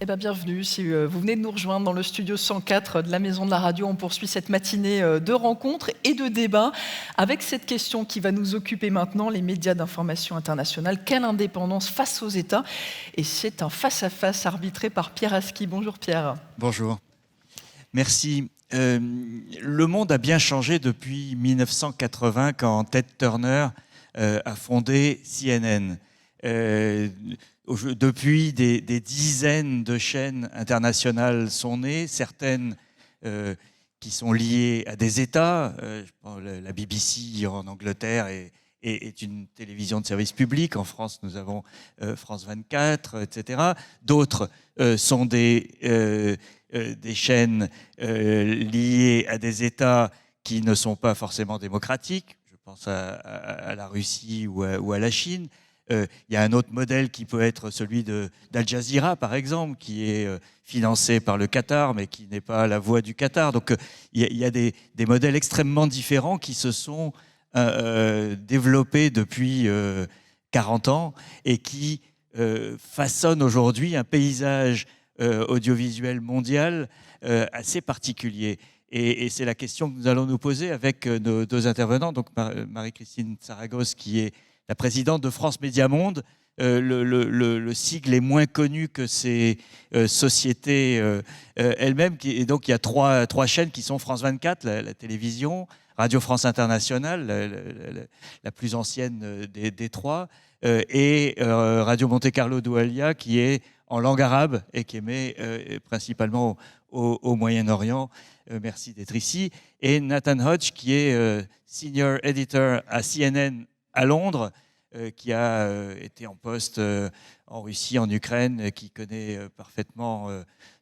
Eh bien, bienvenue. Si vous venez de nous rejoindre dans le studio 104 de la Maison de la Radio, on poursuit cette matinée de rencontres et de débats avec cette question qui va nous occuper maintenant, les médias d'information internationale. Quelle indépendance face aux États? Et c'est un face-à-face arbitré par Pierre Aski. Bonjour Pierre. Bonjour. Merci. Le monde a bien changé depuis 1980 quand Ted Turner a fondé CNN. Depuis, des dizaines de chaînes internationales sont nées, certaines qui sont liées à des États. La BBC en Angleterre est une télévision de service public. En France, nous avons France 24, etc. D'autres sont des chaînes liées à des États qui ne sont pas forcément démocratiques. Je pense à la Russie ou à la Chine. Il y a un autre modèle qui peut être celui d'Al Jazeera, par exemple, qui est financé par le Qatar, mais qui n'est pas la voix du Qatar. Donc, il y a des modèles extrêmement différents qui se sont développés depuis 40 ans et qui façonnent aujourd'hui un paysage audiovisuel mondial assez particulier. Et c'est la question que nous allons nous poser avec nos deux intervenants. Donc, Marie-Christine Saragosse, qui est la présidente de France Médias Monde. Le sigle est moins connu que ces sociétés elles-mêmes. Et donc, il y a trois chaînes qui sont France 24, la télévision, Radio France Internationale, la plus ancienne des trois, et Radio Monte Carlo Doualiya, qui est en langue arabe et qui émet principalement au Moyen-Orient. Merci d'être ici. Et Nathan Hodge, qui est senior editor à CNN à Londres, qui a été en poste en Russie, en Ukraine, qui connaît parfaitement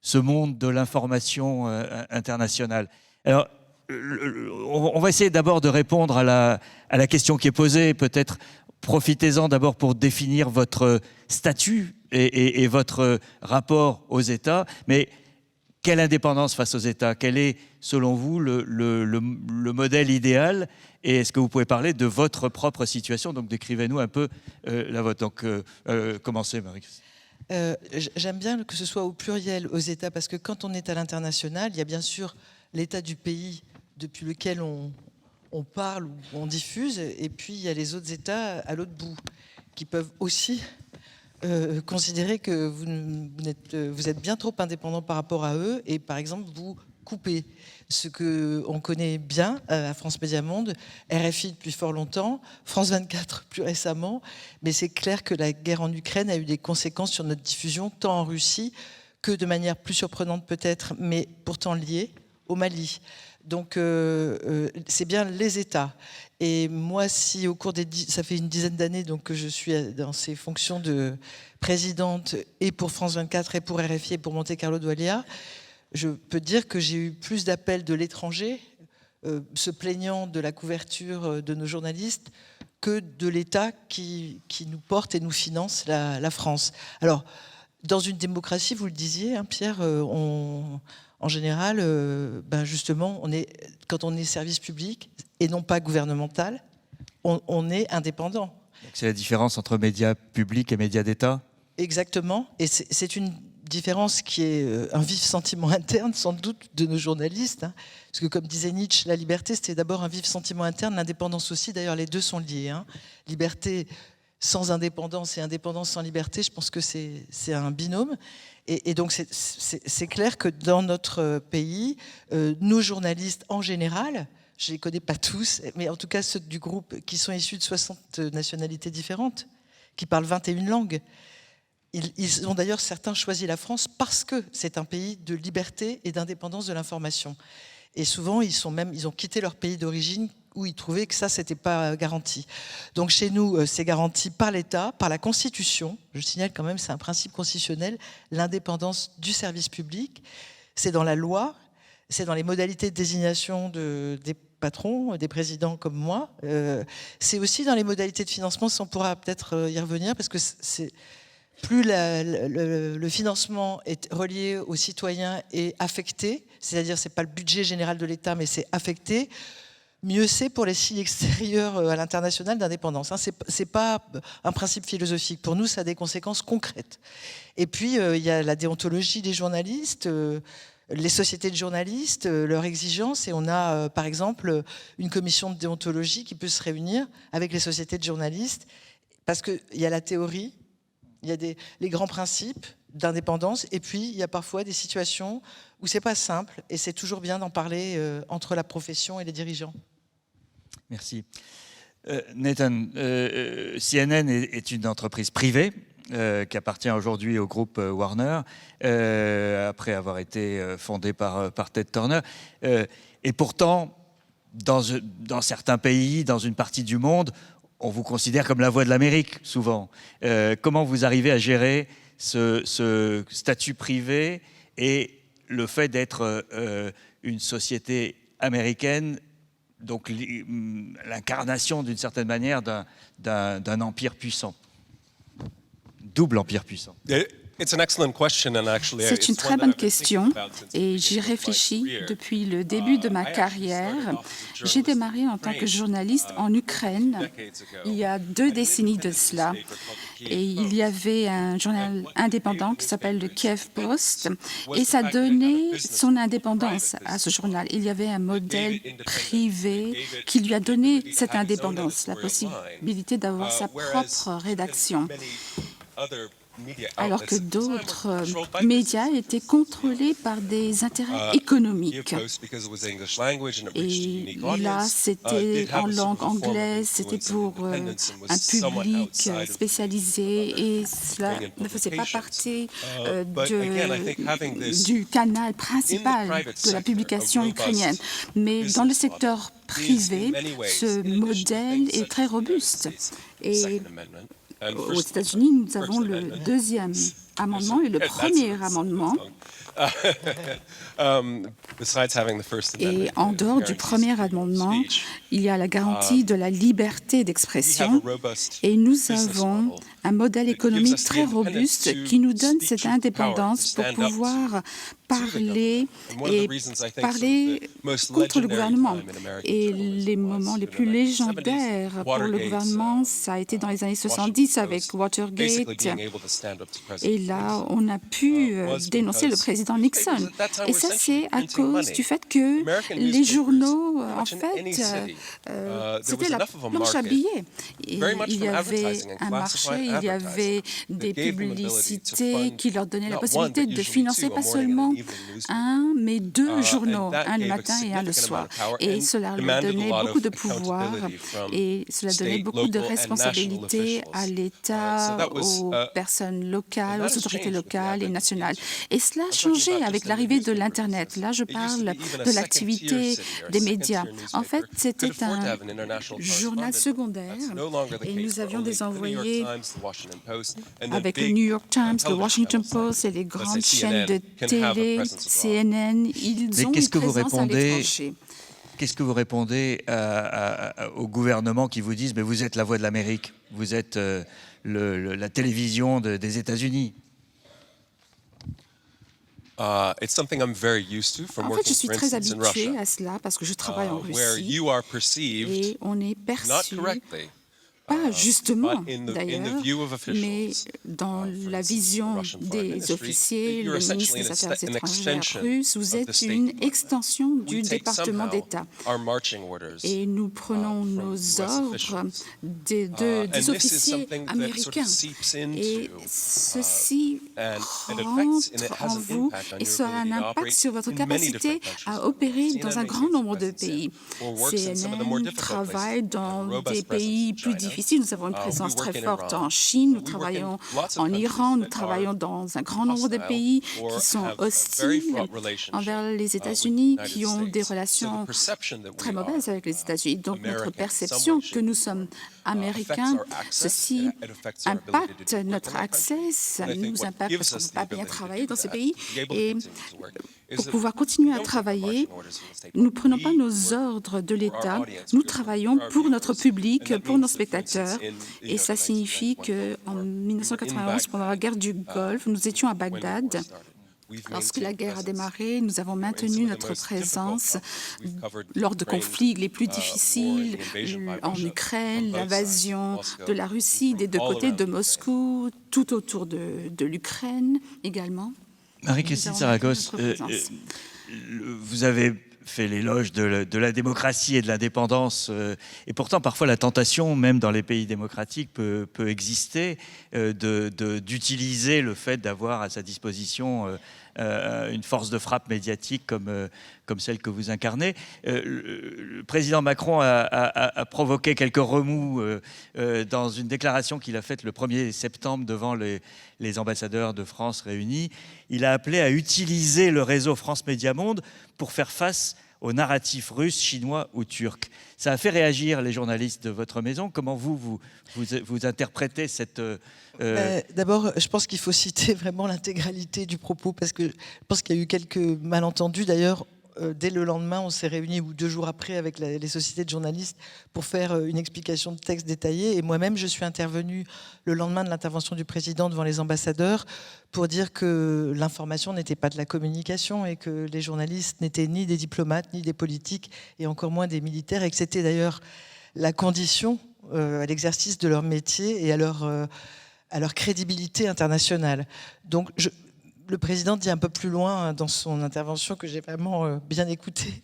ce monde de l'information internationale. Alors, on va essayer d'abord de répondre à la question qui est posée. Peut-être profitez-en d'abord pour définir votre statut et votre rapport aux États. Mais quelle indépendance face aux États? Quel est, selon vous, le modèle idéal? Et est-ce que vous pouvez parler de votre propre situation? Donc, décrivez-nous un peu la vôtre. Donc, commencez, Marie-Christine. J'aime bien que ce soit au pluriel aux États, parce que quand on est à l'international, il y a bien sûr l'État du pays depuis lequel on parle ou on diffuse, et puis il y a les autres États à l'autre bout, qui peuvent aussi considérer que vous êtes bien trop indépendant par rapport à eux, et par exemple vous couper. Ce qu'on connaît bien à France Médias Monde, RFI depuis fort longtemps, France 24 plus récemment, mais c'est clair que la guerre en Ukraine a eu des conséquences sur notre diffusion, tant en Russie que de manière plus surprenante peut-être, mais pourtant liée, au Mali. Donc c'est bien les États. Et moi, si au cours ça fait une dizaine d'années donc, que je suis dans ces fonctions de présidente et pour France 24 et pour RFI et pour Monte Carlo Doualiya, je peux dire que j'ai eu plus d'appels de l'étranger se plaignant de la couverture de nos journalistes que de l'État qui nous porte et nous finance la France. Alors, dans une démocratie, vous le disiez, hein, Pierre, en général, justement, quand on est service public et non pas gouvernemental, on est indépendant. C'est la différence entre médias publics et médias d'État? Exactement, et c'est une différence qui est un vif sentiment interne, sans doute, de nos journalistes. Hein, parce que, comme disait Nietzsche, la liberté, c'était d'abord un vif sentiment interne, l'indépendance aussi, d'ailleurs, les deux sont liés. Hein. Liberté sans indépendance et indépendance sans liberté, je pense que c'est un binôme. Et donc, c'est clair que dans notre pays, nos journalistes, en général, je ne les connais pas tous, mais en tout cas ceux du groupe qui sont issus de 60 nationalités différentes, qui parlent 21 langues, ils ont d'ailleurs certains choisi la France parce que c'est un pays de liberté et d'indépendance de l'information. Et souvent, ils ont quitté leur pays d'origine où ils trouvaient que ça, c'était pas garanti. Donc chez nous, c'est garanti par l'État, par la Constitution. Je signale quand même, c'est un principe constitutionnel, l'indépendance du service public. C'est dans la loi, c'est dans les modalités de désignation des patrons, des présidents comme moi. C'est aussi dans les modalités de financement, on pourra peut-être y revenir, parce que plus le financement est relié aux citoyens et affecté, c'est-à-dire c'est pas le budget général de l'État, mais c'est affecté, mieux c'est pour les signes extérieurs à l'international d'indépendance. Ce n'est pas un principe philosophique. Pour nous, ça a des conséquences concrètes. Et puis, il y a la déontologie des journalistes, les sociétés de journalistes, leurs exigences. Et on a, par exemple, une commission de déontologie qui peut se réunir avec les sociétés de journalistes, parce qu'il y a la théorie, il y a les grands principes d'indépendance, et puis il y a parfois des situations où c'est pas simple, et c'est toujours bien d'en parler entre la profession et les dirigeants. Merci. Nathan, CNN est une entreprise privée qui appartient aujourd'hui au groupe Warner, après avoir été fondée par Ted Turner. Et pourtant, dans certains pays, dans une partie du monde, on vous considère comme la voix de l'Amérique, souvent. Comment vous arrivez à gérer ce statut privé et le fait d'être une société américaine, donc l'incarnation d'une certaine manière d'un empire puissant, double empire puissant? C'est une très bonne question et j'y réfléchis depuis le début de ma carrière. J'ai démarré en tant que journaliste en Ukraine il y a 2 décennies de cela. Et il y avait un journal indépendant qui s'appelle le Kiev Post et ça donnait son indépendance à ce journal. Il y avait un modèle privé qui lui a donné cette indépendance, la possibilité d'avoir sa propre rédaction, alors que d'autres médias étaient contrôlés par des intérêts économiques. Et là, c'était en langue anglaise, c'était pour un public spécialisé et cela ne faisait pas partie du canal principal de la publication ukrainienne. Mais dans le secteur privé, ce modèle est très robuste. Et aux États-Unis, nous avons le 2e amendement et le 1er amendement. Et en dehors du 1er amendement, il y a la garantie de la liberté d'expression et nous avons un modèle économique très robuste qui nous donne cette indépendance pour pouvoir parler contre le gouvernement. Et les moments les plus légendaires pour le gouvernement, ça a été dans les années 70 avec Watergate. Et là, on a pu dénoncer le président Nixon. Et ça, c'est à cause du fait que les journaux, en fait, c'était la planche à billets. Et il y avait un marché, il y avait des publicités qui leur donnaient la possibilité de financer pas seulement un, mais 2 journaux, un le matin et un le soir. Et cela leur donnait beaucoup de pouvoir et cela donnait beaucoup de responsabilités à l'État, aux personnes locales, aux autorités locales et nationales. Et cela a changé avec l'arrivée de l'Internet. Là, je parle de l'activité des médias. En fait, c'était un journal secondaire et nous avions des envoyés avec le New York Times, le Washington Post et les grandes chaînes de télé, CNN. Ils ont une présence à l'étranger. Qu'est-ce que vous répondez au gouvernement qui vous disent « mais vous êtes la voix de l'Amérique, vous êtes la télévision des États-Unis ». En fait, je suis très habituée à cela parce que je travaille en Russie et on est perçu, pas justement d'ailleurs, mais dans la vision des officiers, le ministre des Affaires étrangères russe, vous êtes une extension du département d'État. Et nous prenons nos ordres des officiers américains. Et ceci rentre en vous et ça a un impact sur votre capacité à opérer dans un grand nombre de pays. CNN travaille dans des pays plus difficiles. Nous avons une présence très forte en Chine, nous travaillons en Iran, nous travaillons dans un grand nombre de pays qui sont hostiles envers les États-Unis, qui ont des relations très mauvaises avec les États-Unis. Donc notre perception que nous sommes américains, ceci impacte notre accès, ça nous impacte parce qu'on ne peut pas bien travailler dans ces pays. Et pour pouvoir continuer à travailler, nous ne prenons pas nos ordres de l'État, nous travaillons pour notre public, pour nos spectateurs. Et ça signifie qu'en 1991, pendant la guerre du Golfe, nous étions à Bagdad Lorsque la guerre a démarré, nous avons maintenu notre présence lors de conflits les plus difficiles en Ukraine, l'invasion de la Russie des deux côtés de Moscou, tout autour de l'Ukraine également. Marie-Christine Saragosse, vous avez fait l'éloge de la démocratie et de l'indépendance, et pourtant parfois la tentation, même dans les pays démocratiques, peut exister d'utiliser le fait d'avoir à sa disposition une force de frappe médiatique comme celle que vous incarnez. Le président Macron a provoqué quelques remous dans une déclaration qu'il a faite le 1er septembre devant les ambassadeurs de France réunis. Il a appelé à utiliser le réseau France Média Monde pour faire face aux narratifs russes, chinois ou turcs. Ça a fait réagir les journalistes de votre maison. Comment vous interprétez cette... D'abord, je pense qu'il faut citer vraiment l'intégralité du propos, parce que je pense qu'il y a eu quelques malentendus. D'ailleurs, dès le lendemain, on s'est réunis, ou 2 jours après, avec les sociétés de journalistes pour faire une explication de texte détaillée. Et moi-même, je suis intervenue le lendemain de l'intervention du président devant les ambassadeurs pour dire que l'information n'était pas de la communication et que les journalistes n'étaient ni des diplomates, ni des politiques, et encore moins des militaires, et que c'était d'ailleurs la condition à l'exercice de leur métier et à leur crédibilité internationale. Donc, le président dit un peu plus loin dans son intervention, que j'ai vraiment bien écouté,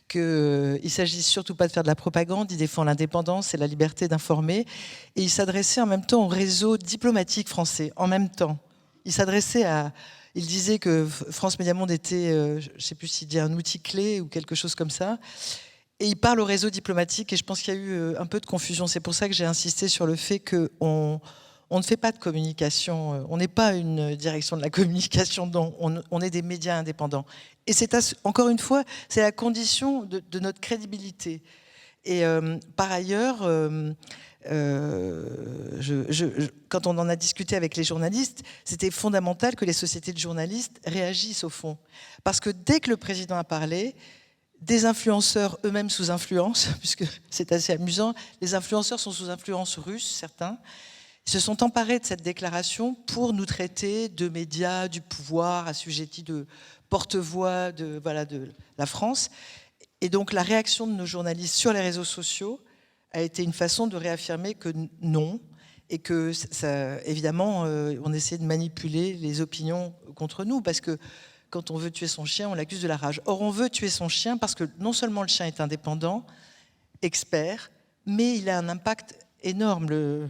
qu'il ne s'agit surtout pas de faire de la propagande, il défend l'indépendance et la liberté d'informer, et il s'adressait en même temps au réseau diplomatique français, en même temps. Il disait que France Média Monde était, je ne sais plus s'il dit un outil clé ou quelque chose comme ça, et il parle au réseau diplomatique, et je pense qu'il y a eu un peu de confusion. C'est pour ça que j'ai insisté sur le fait qu'on ne fait pas de communication, on n'est pas une direction de la communication, on est des médias indépendants. Et c'est encore une fois, c'est la condition de notre crédibilité. Et par ailleurs, quand on en a discuté avec les journalistes, c'était fondamental que les sociétés de journalistes réagissent au fond. Parce que dès que le président a parlé, des influenceurs eux-mêmes sous influence, puisque c'est assez amusant, les influenceurs sont sous influence russe, certains, ils se sont emparés de cette déclaration pour nous traiter de médias du pouvoir, assujettis de porte-voix de la France. Et donc la réaction de nos journalistes sur les réseaux sociaux a été une façon de réaffirmer que non, et que ça, évidemment, on essaie de manipuler les opinions contre nous, parce que quand on veut tuer son chien, on l'accuse de la rage. Or, on veut tuer son chien parce que non seulement le chien est indépendant, expert, mais il a un impact énorme.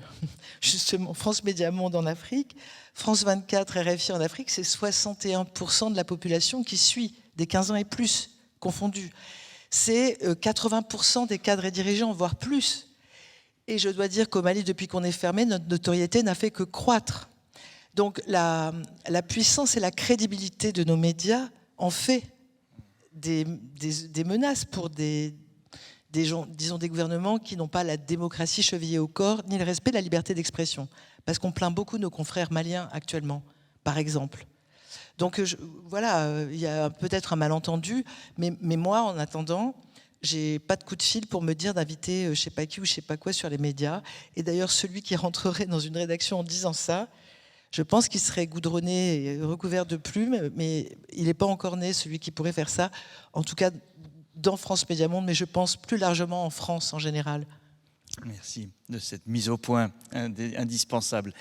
Justement, France Média Monde en Afrique, France 24, RFI en Afrique, c'est 61% de la population qui suit, des 15 ans et plus, confondus. C'est 80% des cadres et dirigeants, voire plus. Et je dois dire qu'au Mali, depuis qu'on est fermé, notre notoriété n'a fait que croître. Donc la puissance et la crédibilité de nos médias en fait des menaces pour des gens, disons des gouvernements qui n'ont pas la démocratie chevillée au corps, ni le respect de la liberté d'expression. Parce qu'on plaint beaucoup nos confrères maliens actuellement, par exemple. Donc voilà, il y a peut-être un malentendu, mais moi, en attendant, j'ai pas de coup de fil pour me dire d'inviter je sais pas qui ou je sais pas quoi sur les médias. Et d'ailleurs, celui qui rentrerait dans une rédaction en disant ça, je pense qu'il serait goudronné et recouvert de plumes, mais il n'est pas encore né, celui qui pourrait faire ça, en tout cas dans France Média Monde, mais je pense plus largement en France en général. Merci de cette mise au point indispensable.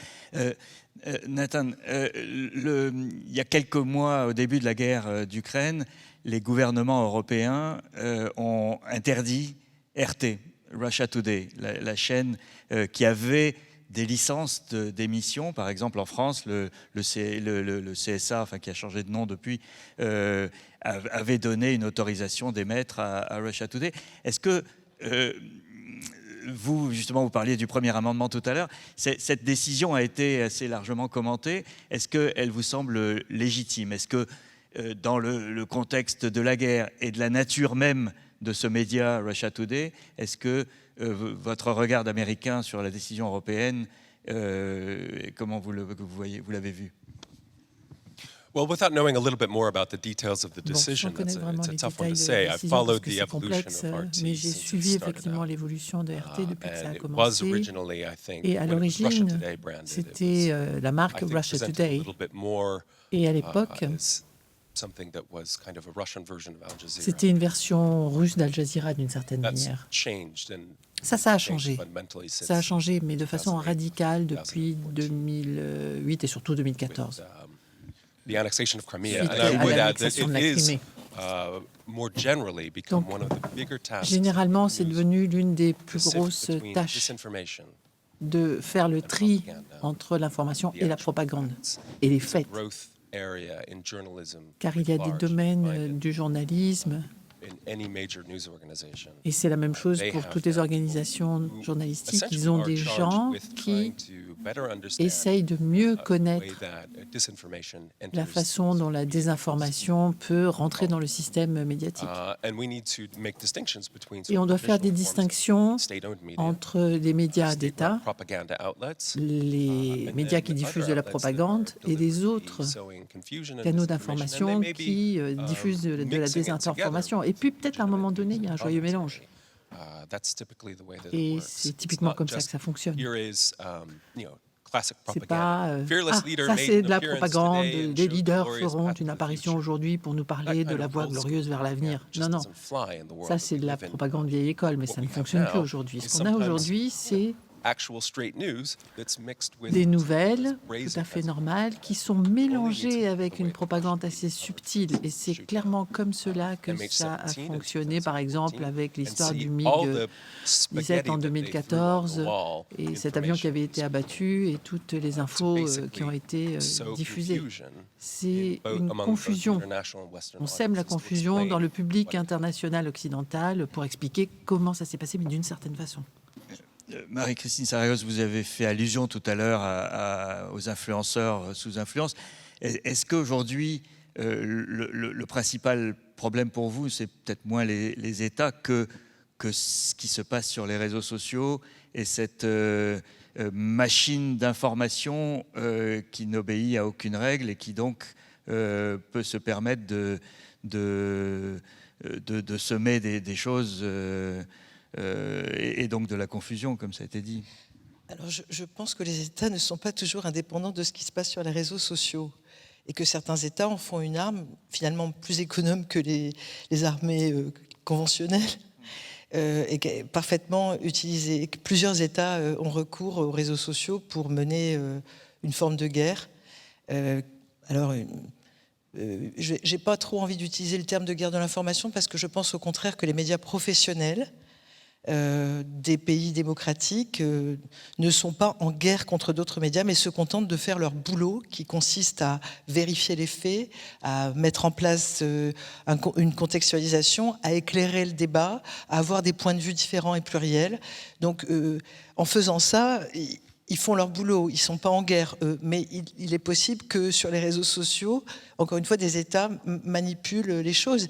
Nathan, il y a quelques mois, au début de la guerre d'Ukraine, les gouvernements européens ont interdit RT, Russia Today, la chaîne qui avait des licences d'émission. Par exemple, en France, le CSA, enfin, qui a changé de nom depuis, avait donné une autorisation d'émettre à Russia Today. Est-ce que vous, justement, vous parliez du premier amendement tout à l'heure, cette décision a été assez largement commentée. Est-ce qu'elle vous semble légitime? Est-ce que dans le contexte de la guerre et de la nature même de ce média Russia Today, est-ce que votre regard d'Américain sur la décision européenne, comment vous l'avez vu? Well, without knowing a little bit more about the details of the decision, it's a tough one to say. I followed the evolution of RT mais j'ai suivi effectivement l'évolution de RT depuis que ça a commencé. Et à when it was l'origine, Russia Today branded, c'était la marque Russia Today. Et à l'époque, c'était une version russe d'Al Jazeera d'une certaine manière. Ça a changé. Ça a changé, mais de façon radicale depuis 2008 et surtout 2014. The annexation of Crimea, Suite and I would à add that l'annexion de la it is Crimée. more generally become Donc, one of the bigger tasks. généralement, c'est devenu l'une des plus grosses tâches de faire le tri entre l'information et la propagande et les faits. Car il y a des domaines du journalisme, et c'est la même chose pour toutes les organisations journalistiques. Ils ont des gens qui essayent de mieux connaître la façon dont la désinformation peut rentrer dans le système médiatique. Et on doit faire des distinctions entre les médias d'État, les médias qui diffusent de la propagande et les autres canaux d'information qui diffusent de la désinformation. Et puis peut-être à un moment donné, il y a un joyeux mélange. Et c'est typiquement comme ça que ça fonctionne. C'est pas ça c'est de la propagande, des leaders feront une apparition aujourd'hui pour nous parler de la voie glorieuse vers l'avenir. Non, non, ça c'est de la propagande vieille école, mais ça ne fonctionne plus aujourd'hui. Ce qu'on a aujourd'hui, c'est des nouvelles tout à fait normales qui sont mélangées avec une propagande assez subtile. Et c'est clairement comme cela que ça a fonctionné, par exemple, avec l'histoire du MiG-17 en 2014 et cet avion qui avait été abattu et toutes les infos qui ont été diffusées. C'est une confusion. On sème la confusion dans le public international occidental pour expliquer comment ça s'est passé, mais d'une certaine façon. Marie-Christine Sarragos, vous avez fait allusion tout à l'heure aux influenceurs sous influence. Est-ce qu'aujourd'hui, le principal problème pour vous, c'est peut-être moins les États que ce qui se passe sur les réseaux sociaux et cette machine d'information qui n'obéit à aucune règle et qui donc peut se permettre de semer des choses et donc de la confusion, comme ça a été dit? Alors je pense que les États ne sont pas toujours indépendants de ce qui se passe sur les réseaux sociaux et que certains États en font une arme finalement plus économe que les armées conventionnelles et parfaitement utilisée. Plusieurs États ont recours aux réseaux sociaux pour mener une forme de guerre. Alors, je n'ai pas trop envie d'utiliser le terme de guerre de l'information parce que je pense au contraire que les médias professionnels des pays démocratiques ne sont pas en guerre contre d'autres médias, mais se contentent de faire leur boulot qui consiste à vérifier les faits, à mettre en place une contextualisation, à éclairer le débat, à avoir des points de vue différents et pluriels. Donc, en faisant ça, ils font leur boulot, ils ne sont pas en guerre, eux. Mais il est possible que sur les réseaux sociaux, encore une fois, des États manipulent les choses.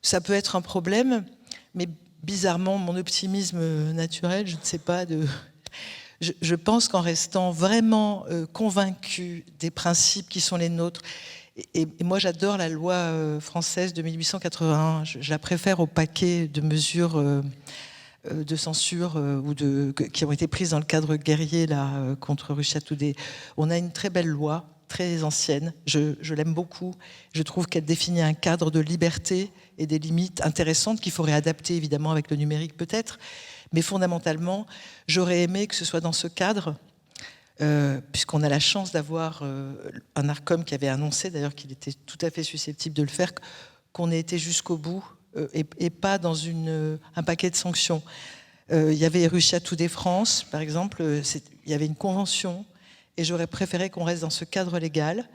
Ça peut être un problème, mais bizarrement, mon optimisme naturel, je ne sais pas, je pense qu'en restant vraiment convaincu des principes qui sont les nôtres, et moi j'adore la loi française de 1881, je la préfère au paquet de mesures de censure qui ont été prises dans le cadre guerrier là, contre Russia Today. On a une très belle loi, très ancienne, je l'aime beaucoup. Je trouve qu'elle définit un cadre de liberté et des limites intéressantes qu'il faudrait adapter évidemment avec le numérique peut-être, mais fondamentalement, j'aurais aimé que ce soit dans ce cadre, puisqu'on a la chance d'avoir un Arcom qui avait annoncé d'ailleurs qu'il était tout à fait susceptible de le faire, qu'on ait été jusqu'au bout et pas dans un paquet de sanctions. Il y avait Russia Today France, par exemple, il y avait une convention, et j'aurais préféré qu'on reste dans ce cadre légal,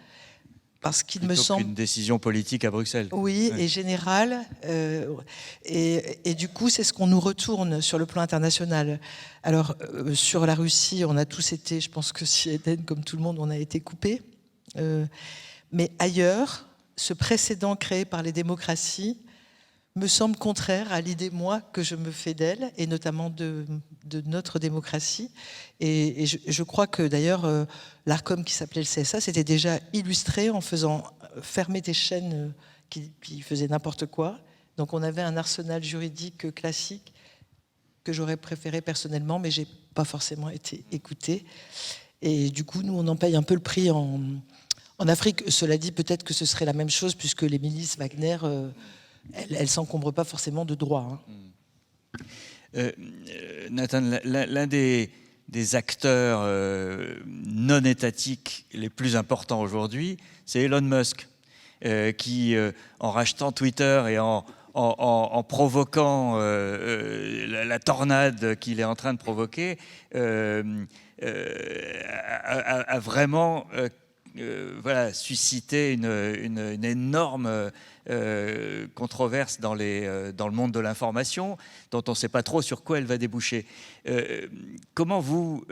parce qu'il me semble une décision politique à Bruxelles. Oui, ouais. Et générale. Et du coup, c'est ce qu'on nous retourne sur le plan international. Alors, sur la Russie, on a tous été, je pense que si Eden, comme tout le monde, on a été coupés. Mais ailleurs, ce précédent créé par les démocraties me semble contraire à l'idée, moi, que je me fais d'elle, et notamment de notre démocratie. Et je crois que, d'ailleurs, l'Arcom qui s'appelait le CSA s'était déjà illustré en faisant fermer des chaînes qui faisaient n'importe quoi. Donc on avait un arsenal juridique classique que j'aurais préféré personnellement, mais je n'ai pas forcément été écoutée. Et du coup, nous, on en paye un peu le prix en En Afrique, cela dit, peut-être que ce serait la même chose, puisque les milices Wagner, elles ne s'encombrent pas forcément de droits. Nathan, l'un des acteurs non étatiques les plus importants aujourd'hui, c'est Elon Musk, qui, en rachetant Twitter et en provoquant la tornade qu'il est en train de provoquer, a vraiment suscité une énorme controverse dans le monde de l'information, dont on ne sait pas trop sur quoi elle va déboucher. Comment vous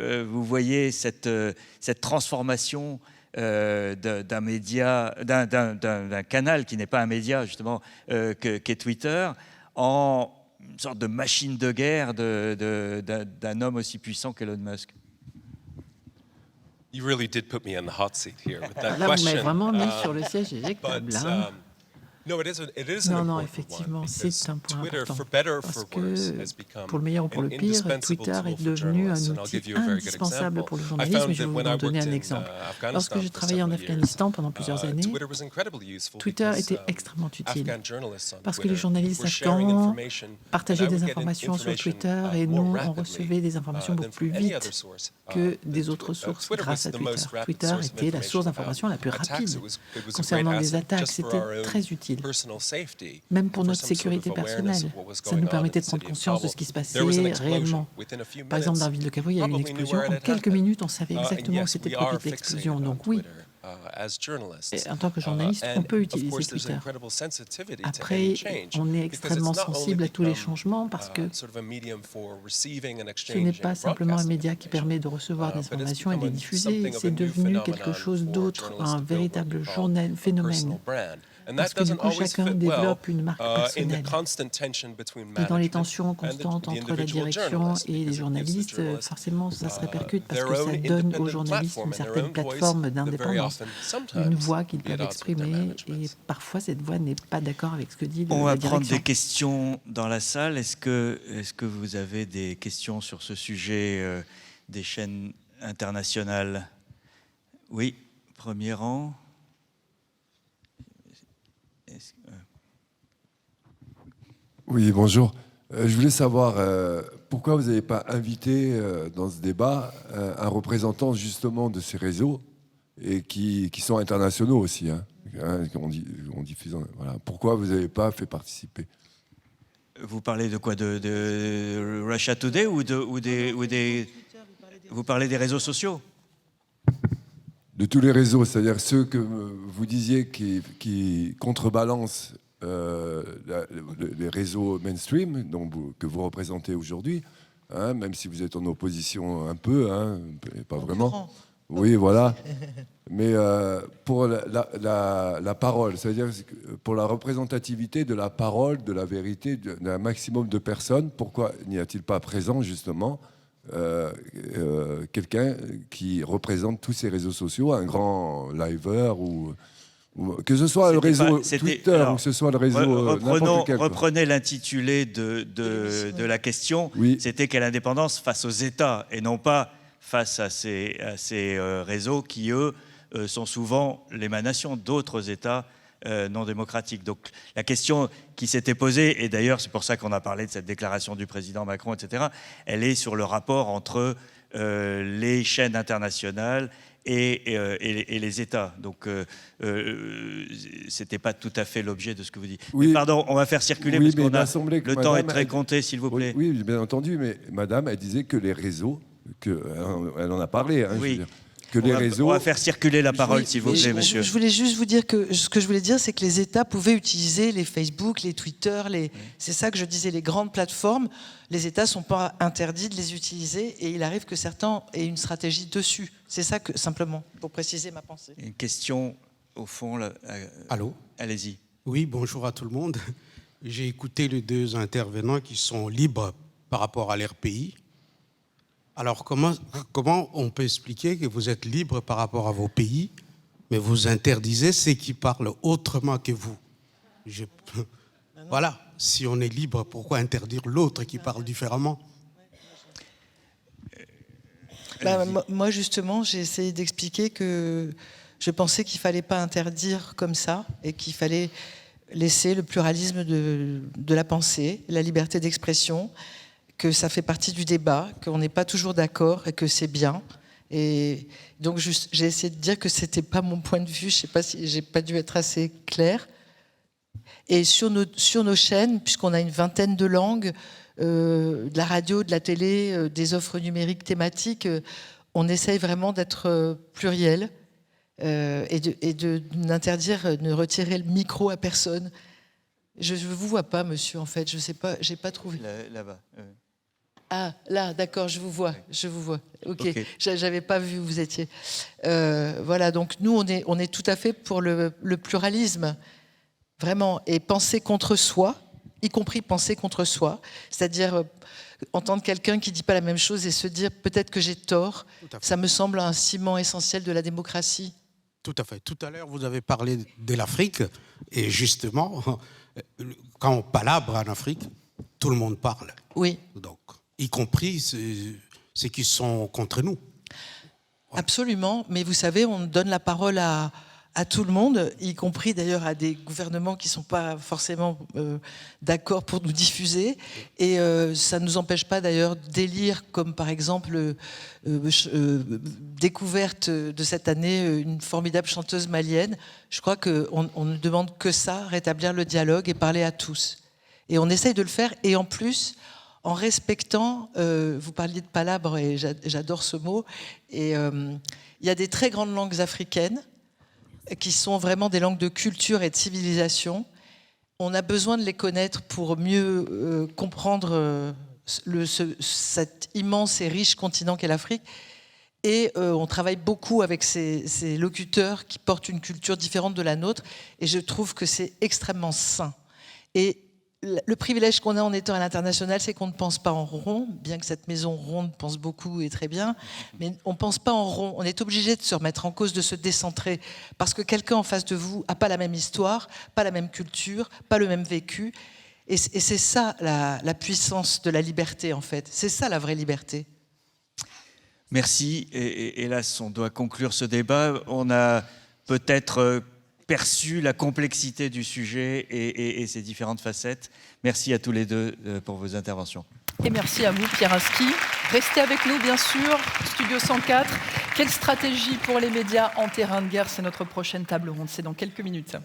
voyez cette transformation d'un média, d'un canal qui n'est pas un média justement, qu'est Twitter, en une sorte de machine de guerre d'un homme aussi puissant qu'Elon Musk? You really did put me on the hot seat here with that Là, question. vous m'avez vraiment mis sur le siège éjectable. Non, effectivement, c'est un point important. Parce que, pour le meilleur ou pour le pire, Twitter est devenu un outil indispensable pour le journalisme. Je vais vous en donner un exemple. Lorsque j'ai travaillé en Afghanistan pendant plusieurs années, Twitter était extrêmement utile. Parce que les journalistes afghans partageaient des informations sur Twitter et nous, on recevait des informations beaucoup plus vite que des autres sources grâce à Twitter. Twitter était la source d'information la plus rapide. Concernant les attaques, c'était très utile. Même pour notre sécurité personnelle, ça nous permettait de prendre conscience de ce qui se passait réellement. Par exemple, dans la ville de Kaboul, il y a eu une explosion. En quelques minutes, on savait exactement où s'était produite l'explosion. Donc oui, et en tant que journaliste, on peut utiliser Twitter. Après, on est extrêmement sensible à tous les changements parce que ce n'est pas simplement un média qui permet de recevoir des informations et de les diffuser. C'est devenu quelque chose d'autre, un véritable phénomène. Parce que du coup, chacun développe une marque personnelle. Et dans les tensions constantes entre la direction et les journalistes, forcément, ça se répercute parce que ça donne aux journalistes une certaine plateforme d'indépendance, une voix qu'ils peuvent exprimer. Et parfois, cette voix n'est pas d'accord avec ce que dit la direction. On va prendre des questions dans la salle. Est-ce que vous avez des questions sur ce sujet des chaînes internationales? Oui, premier rang. Oui, bonjour. Je voulais savoir pourquoi vous n'avez pas invité dans ce débat un représentant justement de ces réseaux et qui sont internationaux aussi. On diffuse, voilà. Pourquoi vous n'avez pas fait participer? Vous parlez de quoi, de Russia Today ou des vous parlez des réseaux sociaux? De tous les réseaux, c'est-à-dire ceux que vous disiez qui contrebalancent les réseaux mainstream que vous représentez aujourd'hui, même si vous êtes en opposition un peu, pas vraiment. Oui, voilà. Mais pour la parole, c'est-à-dire pour la représentativité de la parole, de la vérité d'un maximum de personnes, pourquoi n'y a-t-il pas présent justement quelqu'un qui représente tous ces réseaux sociaux, un grand liveur ou que ce soit le réseau Twitter ou que ce soit le réseau n'importe quel. Reprenez l'intitulé de la question. Oui. C'était quelle indépendance face aux États et non pas face à ces réseaux qui, eux, sont souvent l'émanation d'autres États non démocratiques. Donc la question qui s'était posée, et d'ailleurs c'est pour ça qu'on a parlé de cette déclaration du président Macron, etc., elle est sur le rapport entre les chaînes internationales et les États. Donc, c'était pas tout à fait l'objet de ce que vous dites. Oui. Mais pardon, on va faire circuler parce qu'on a le temps est très compté, s'il vous plaît. Oui, bien entendu, mais Madame, elle disait que les réseaux, elle en a parlé. Oui. Je veux dire, que les réseaux. On va faire circuler la parole, s'il vous plaît, monsieur. Je voulais juste vous dire que ce que je voulais dire, c'est que les États pouvaient utiliser les Facebook, les Twitter, c'est ça que je disais, les grandes plateformes. Les États ne sont pas interdits de les utiliser et il arrive que certains aient une stratégie dessus. C'est ça que, simplement, pour préciser ma pensée. Une question au fond. Là, allô? Allez-y. Oui, bonjour à tout le monde. J'ai écouté les deux intervenants qui sont libres par rapport à leur pays. Alors, comment on peut expliquer que vous êtes libre par rapport à vos pays, mais vous interdisez ceux qui parlent autrement que vous? Voilà, si on est libre, pourquoi interdire l'autre qui parle différemment? Moi, justement, j'ai essayé d'expliquer que Je pensais qu'il ne fallait pas interdire comme ça et qu'il fallait laisser le pluralisme de la pensée, la liberté d'expression, que ça fait partie du débat, qu'on n'est pas toujours d'accord et que c'est bien. Et donc j'ai essayé de dire que ce n'était pas mon point de vue, je ne sais pas si j'ai pas dû être assez claire. Et sur nos chaînes, puisqu'on a une vingtaine de langues, de la radio, de la télé, des offres numériques thématiques, on essaye vraiment d'être pluriel et de n'interdire, de retirer le micro à personne. Je ne vous vois pas, monsieur, en fait. Je ne sais pas, je n'ai pas trouvé. Là-bas. Ah, là, d'accord, je vous vois. Ok, j'avais pas vu où vous étiez. Voilà, donc nous, on est tout à fait pour le pluralisme, vraiment, et penser contre soi, y compris penser contre soi, c'est-à-dire entendre quelqu'un qui dit pas la même chose et se dire peut-être que j'ai tort. Ça me semble un ciment essentiel de la démocratie. Tout à fait. Tout à l'heure, vous avez parlé de l'Afrique, et justement, quand on palabre en Afrique, tout le monde parle. Oui. Donc, y compris ceux qui sont contre nous. Ouais. Absolument, mais vous savez, on donne la parole à tout le monde, y compris d'ailleurs à des gouvernements qui ne sont pas forcément d'accord pour nous diffuser. Et ça ne nous empêche pas d'ailleurs d'élire, comme par exemple découverte de cette année, une formidable chanteuse malienne. Je crois qu'on ne demande que ça, rétablir le dialogue et parler à tous. Et on essaye de le faire, et en plus, en respectant, vous parliez de palabre, et j'adore ce mot, et il y a des très grandes langues africaines, qui sont vraiment des langues de culture et de civilisation. On a besoin de les connaître pour mieux comprendre cet immense et riche continent qu'est l'Afrique. Et on travaille beaucoup avec ces locuteurs qui portent une culture différente de la nôtre. Et je trouve que c'est extrêmement sain. Et le privilège qu'on a en étant à l'international, c'est qu'on ne pense pas en rond, bien que cette maison ronde pense beaucoup et très bien, mais on ne pense pas en rond. On est obligé de se remettre en cause, de se décentrer, parce que quelqu'un en face de vous n'a pas la même histoire, pas la même culture, pas le même vécu. Et c'est ça la puissance de la liberté, en fait. C'est ça la vraie liberté. Merci. Et hélas, on doit conclure ce débat. On a peut-être perçu la complexité du sujet et ses différentes facettes. Merci à tous les deux pour vos interventions. Et merci à vous, Pierre Aski. Restez avec nous, bien sûr. Studio 104. Quelle stratégie pour les médias en terrain de guerre? C'est notre prochaine table ronde. C'est dans quelques minutes.